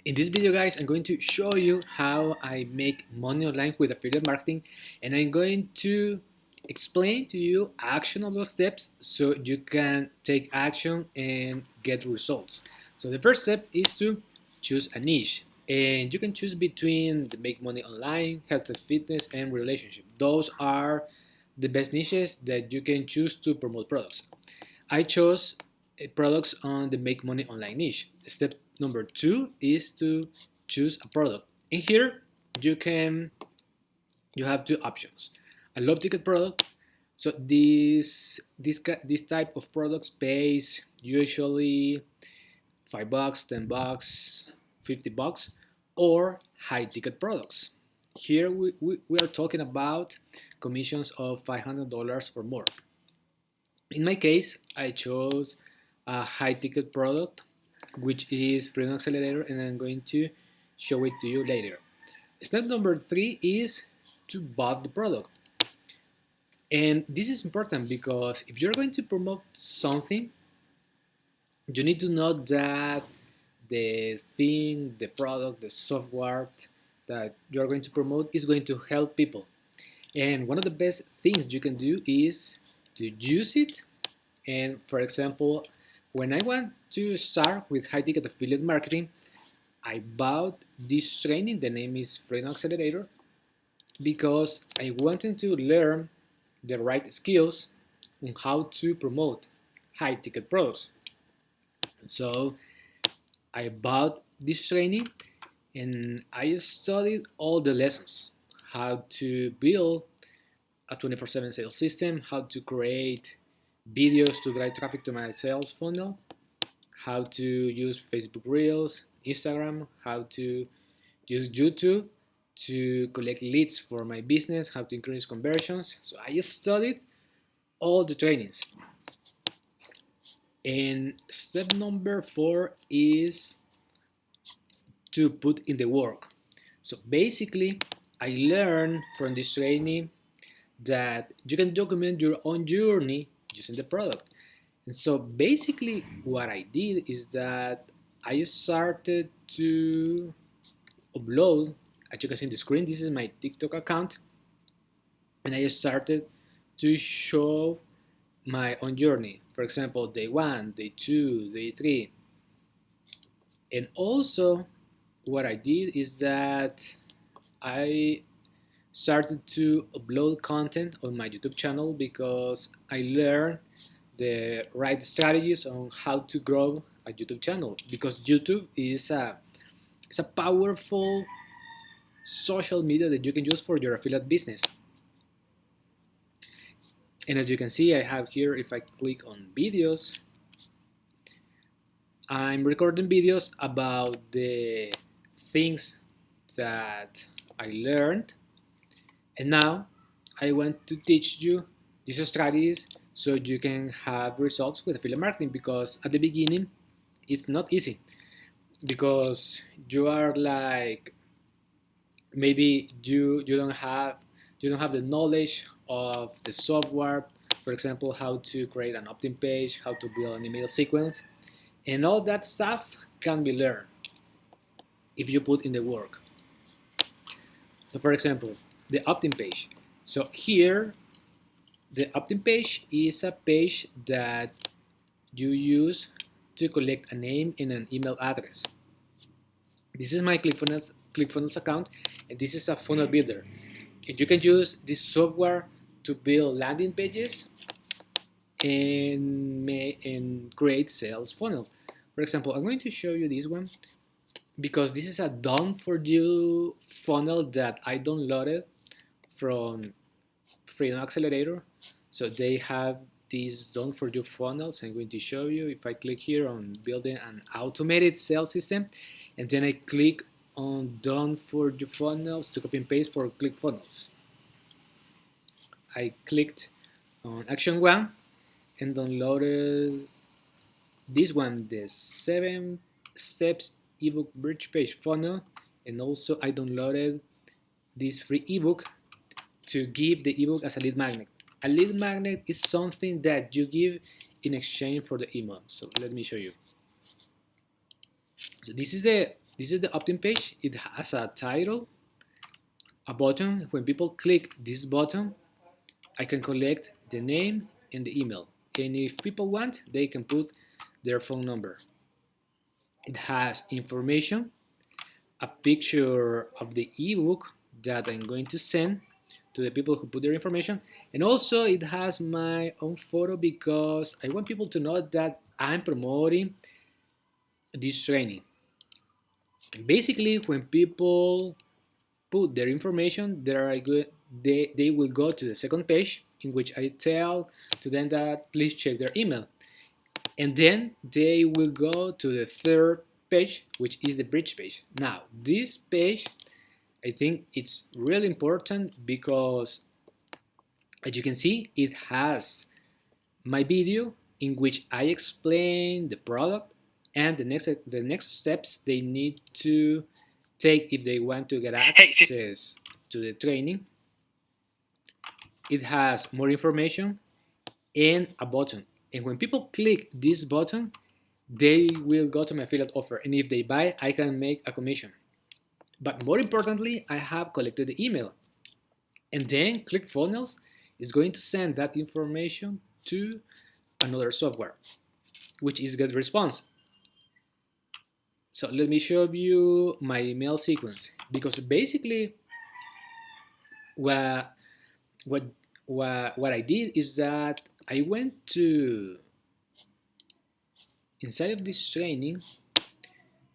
In this video, guys, I'm going to show you how I make money online with affiliate marketing, and I'm going to explain to you actionable steps so you can take action and get results. So the first step is to choose a niche, and you can choose between the make money online, health and fitness, and relationship. Those are the best niches that you can choose to promote products. I chose products on the make money online niche. Step number two is to choose a product. In here, you can you have two options. A low ticket product. So this type of products pays usually $5, $10, $50, or high ticket products. Here we are talking about commissions of $500 or more. In my case, I chose a high ticket product, which is Freedom Accelerator, and I'm going to show it to you later. Step number three is to buy the product. And this is important because if you're going to promote something, you need to know that the thing, the product, the software that you're going to promote is going to help people. And one of the best things you can do is to use it. And for example, when I want to start with high ticket affiliate marketing, I bought this training. The name is Freedom Accelerator because I wanted to learn the right skills on how to promote high ticket products. So I bought this training and I studied all the lessons: how to build a 24/7 sales system, how to create videos to drive traffic to my sales funnel, how to use Facebook Reels, Instagram, how to use YouTube to collect leads for my business, how to increase conversions. So I studied all the trainings. And step number four is to put in the work. So basically, I learned from this training that you can document your own journey using the product. And so basically, what I did is that I started to upload, as you can see on the screen, this is my TikTok account, and I started to show my own journey. For example, day one, day two, day three. And also, what I did is that I started to upload content on my YouTube channel because I learned the right strategies on how to grow a YouTube channel, because YouTube is a powerful social media that you can use for your affiliate business. And as you can see, I have here, if I click on videos, I'm recording videos about the things that I learned, and now I want to teach you these strategies so you can have results with affiliate marketing, because at the beginning it's not easy, because you are like, maybe you don't have the knowledge of the software. For example, how to create an opt-in page, how to build an email sequence, and all that stuff can be learned if you put in the work. So for example, the opt-in page. So here, the opt-in page is a page that you use to collect a name and an email address. This is my ClickFunnels account, and this is a funnel builder. And you can use this software to build landing pages and create sales funnel. For example, I'm going to show you this one because this is a done for you funnel that I downloaded from Freedom Accelerator. So they have these done for you funnels. I'm going to show you. If I click here on building an automated sales system, and then I click on done for you funnels to copy and paste for ClickFunnels. I clicked on action one and downloaded this one, the 7 steps ebook bridge page funnel, and also I downloaded this free ebook to give the ebook as a lead magnet. A lead magnet is something that you give in exchange for the email. So let me show you. So this This is the opt-in page. It has a title, a button. When people click this button, I can collect the name and the email. And if people want, they can put their phone number. It has information, a picture of the ebook that I'm going to send to the people who put their information, and also it has my own photo because I want people to know that I'm promoting this training. Basically, when people put their information, they will go to the second page in which I tell to them that please check their email. And then they will go to the third page, which is the bridge page. Now, this page, I think it's really important because, as you can see, it has my video in which I explain the product and the next steps they need to take if they want to get access to the training. It has more information and a button. And when people click this button, they will go to my affiliate offer. And if they buy, I can make a commission. But more importantly, I have collected the email. And then ClickFunnels is going to send that information to another software, which is GetResponse. So let me show you my email sequence, because basically what what what I did is that I went to inside of this training.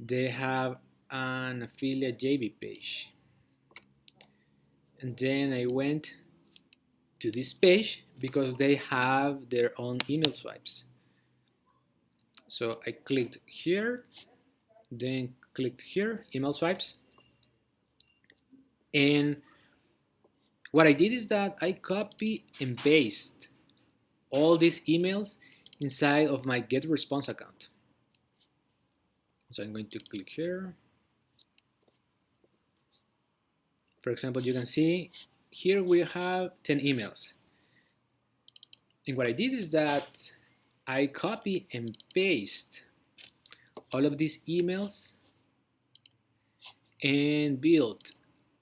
They have an affiliate JV page, and then I went to this page because they have their own email swipes. So I clicked here, then clicked here, email swipes, and what I did is that I copy and paste all these emails inside of my GetResponse account. So I'm going to click here. For example, you can see here we have 10 emails. And what I did is that I copy and paste all of these emails and build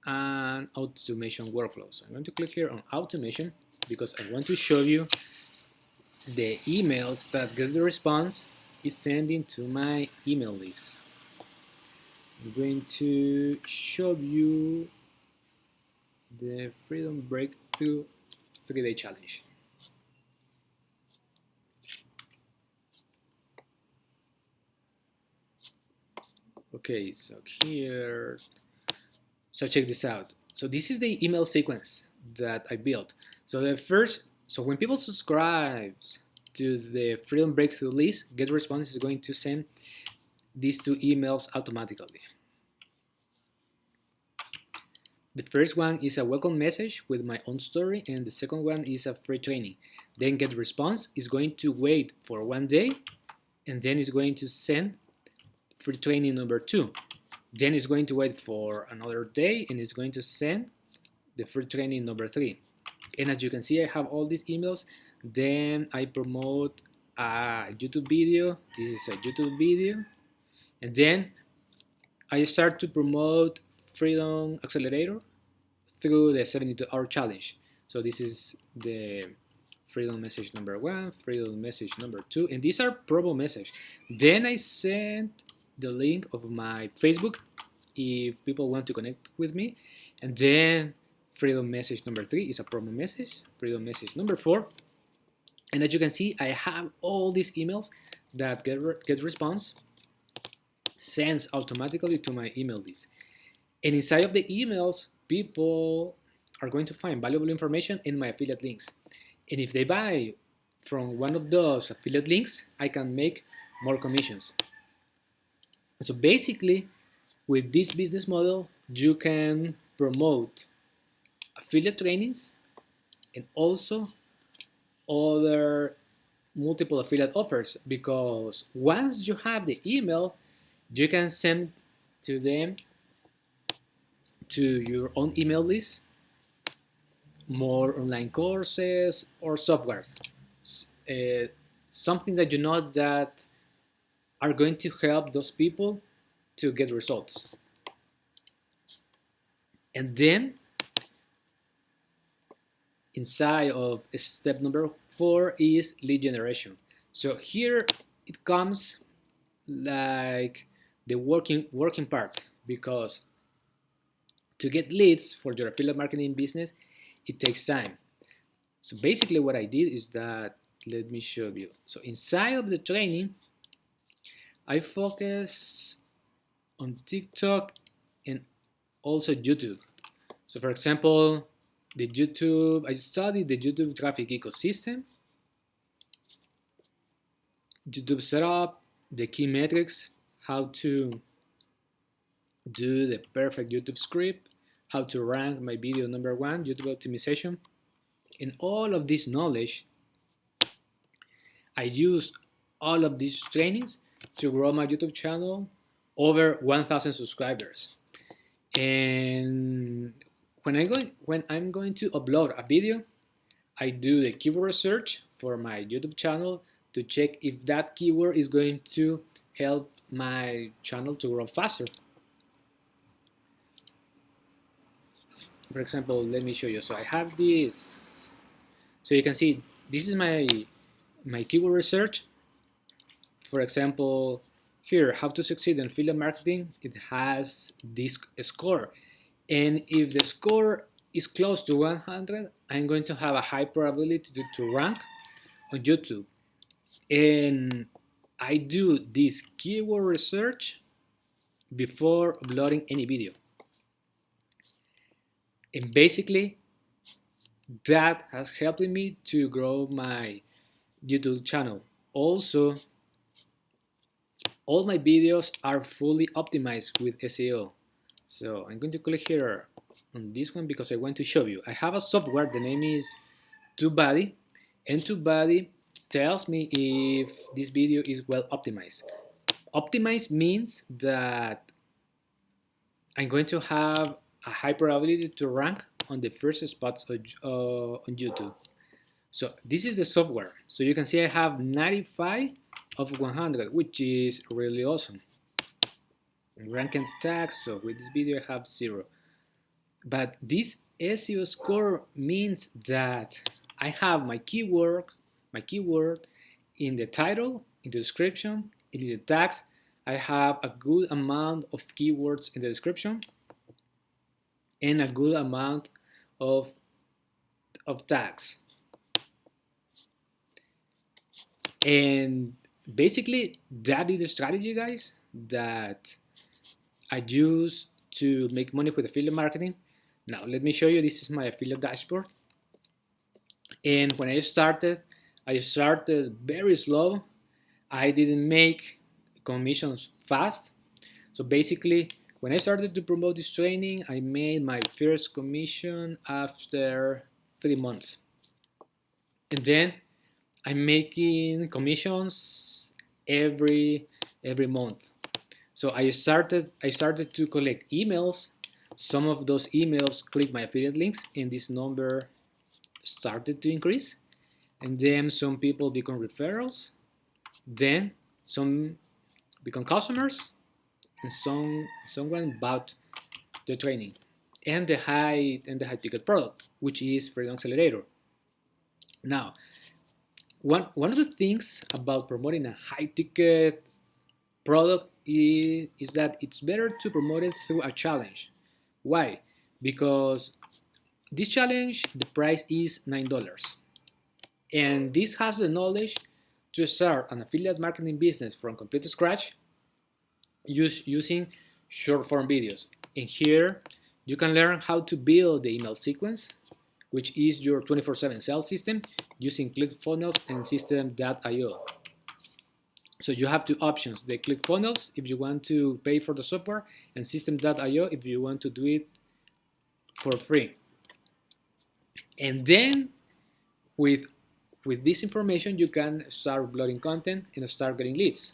an automation workflow. So I'm going to click here on automation because I want to show you the emails that GetResponse is sending to my email list. I'm going to show you the Freedom Breakthrough 3-day challenge. Okay, so here, so check this out. So this is the email sequence that I built. So when people subscribe to the Freedom Breakthrough list, GetResponse is going to send these two emails automatically. The first one is a welcome message with my own story, and the second one is a free training. Then GetResponse is going to wait for 1 day, and then it's going to send free training number 2. Then it's going to wait for another day, and it's going to send the free training number 3. And as you can see, I have all these emails. Then I promote a YouTube video. This is a YouTube video. And then I start to promote Freedom Accelerator through the 72-hour challenge. So this is the Freedom message number 1, Freedom message number 2, and these are promo message. Then I sent the link of my Facebook if people want to connect with me. And then Freedom message number 3 is a promo message, Freedom message number 4. And as you can see, I have all these emails that GetResponse sends automatically to my email list. And inside of the emails, people are going to find valuable information in my affiliate links. And if they buy from one of those affiliate links, I can make more commissions. So basically, with this business model, you can promote affiliate trainings and also other multiple affiliate offers, because once you have the email, you can send to them, to your own email list, more online courses or software, something that you know that are going to help those people to get results. And then inside of step number 4 is lead generation. So here it comes like the working part, because to get leads for your affiliate marketing business, it takes time. So basically what I did is that, let me show you. So inside of the training, I focus on TikTok and also YouTube. So for example, I studied the YouTube traffic ecosystem, YouTube setup, the key metrics, how to do the perfect YouTube script, how to rank my video number 1, YouTube optimization. And all of this knowledge, I use all of these trainings to grow my YouTube channel over 1,000 subscribers. And when I'm going to upload a video, I do the keyword research for my YouTube channel to check if that keyword is going to help my channel to grow faster. For example, let me show you. So I have this. So you can see this is my keyword research. For example, here, how to succeed in affiliate marketing, it has this score. And if the score is close to 100, I'm going to have a high probability to rank on YouTube. And I do this keyword research before uploading any video. And basically, that has helped me to grow my YouTube channel. Also, all my videos are fully optimized with SEO. So I'm going to click here on this one because I want to show you. I have a software, the name is TubeBuddy, and TubeBuddy tells me if this video is well optimized. Optimized means that I'm going to have a high probability to rank on the first spots on YouTube. So this is the software. So you can see I have 95 of 100, which is really awesome. Rank and tags, so with this video I have 0. But this SEO score means that I have my keyword in the title, in the description, in the tags. I have a good amount of keywords in the description and a good amount of tags. And basically that is the strategy, guys, that I use to make money with affiliate marketing. Now let me show you. This is my affiliate dashboard. And when I started very slow. I didn't make commissions fast. So basically, when I started to promote this training, I made my first commission after 3 months. And then I'm making commissions every month. So I started to collect emails. Some of those emails click my affiliate links, and this number started to increase. And then some people become referrals. Then some become customers, and someone bought the training and the high ticket product, which is Freedom Accelerator. Now, one of the things about promoting a high ticket product is that it's better to promote it through a challenge. Why? Because this challenge, the price is $9. And this has the knowledge to start an affiliate marketing business from complete scratch using short form videos. And here you can learn how to build the email sequence, which is your 24/7 sales system using ClickFunnels and System.io. So you have two options, the ClickFunnels if you want to pay for the software, and System.io if you want to do it for free. And then with this information you can start uploading content and start getting leads.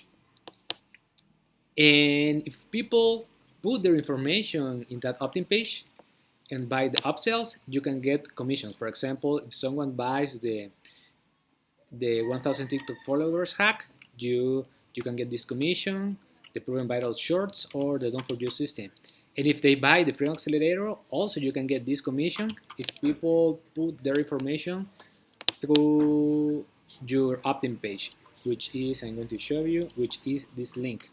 And if people put their information in that Optin page and buy the upsells, you can get commissions. For example, if someone buys the 1000 TikTok followers hack, you can get this commission. the proven viral shorts, or the don't forget system. And if they buy the Freedom Accelerator, also you can get this commission if people put their information through your Optin page, which is, I'm going to show you, which is this link,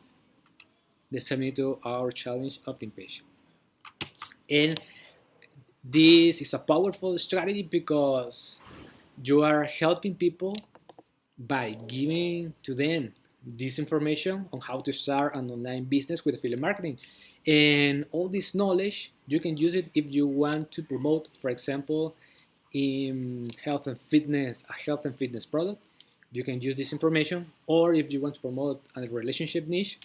the 72-hour challenge Optin page. And this is a powerful strategy because you are helping people by giving to them this information on how to start an online business with affiliate marketing. And all this knowledge, you can use it if you want to promote, for example, in a health and fitness product. You can use this information, or if you want to promote a relationship niche,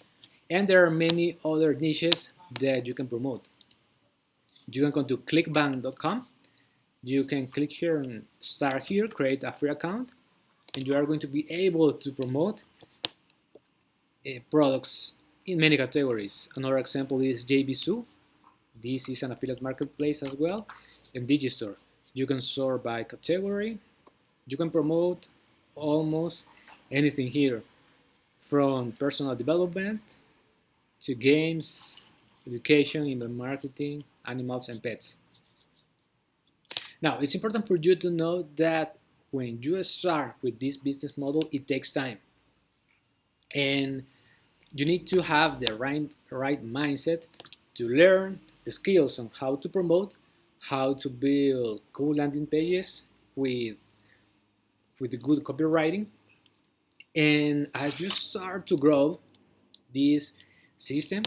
and there are many other niches that you can promote. You can go to clickbank.com. You can click here and start here, create a free account, and you are going to be able to promote products in many categories. Another example is JBSU. This is an affiliate marketplace as well, and Digistore. You can sort by category. You can promote almost anything here, from personal development to games, education, email marketing, animals, and pets. Now, it's important for you to know that when you start with this business model, it takes time. And you need to have the right mindset to learn the skills on how to promote, how to build cool landing pages with good copywriting. And as you start to grow this system,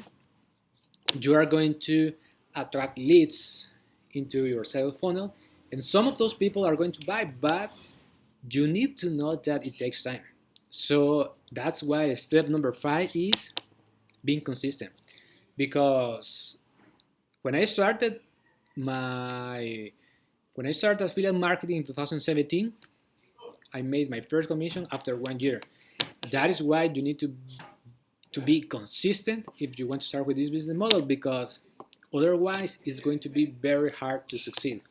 you are going to attract leads into your sales funnel, and some of those people are going to buy, but you need to know that it takes time. So that's why step number 5 is being consistent. Because when I started affiliate marketing in 2017, I made my first commission after 1 year. That is why you need to be consistent if you want to start with this business model, because otherwise it's going to be very hard to succeed.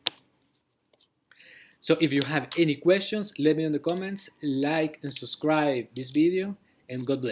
So if you have any questions, let me know in the comments, like and subscribe this video, and God bless.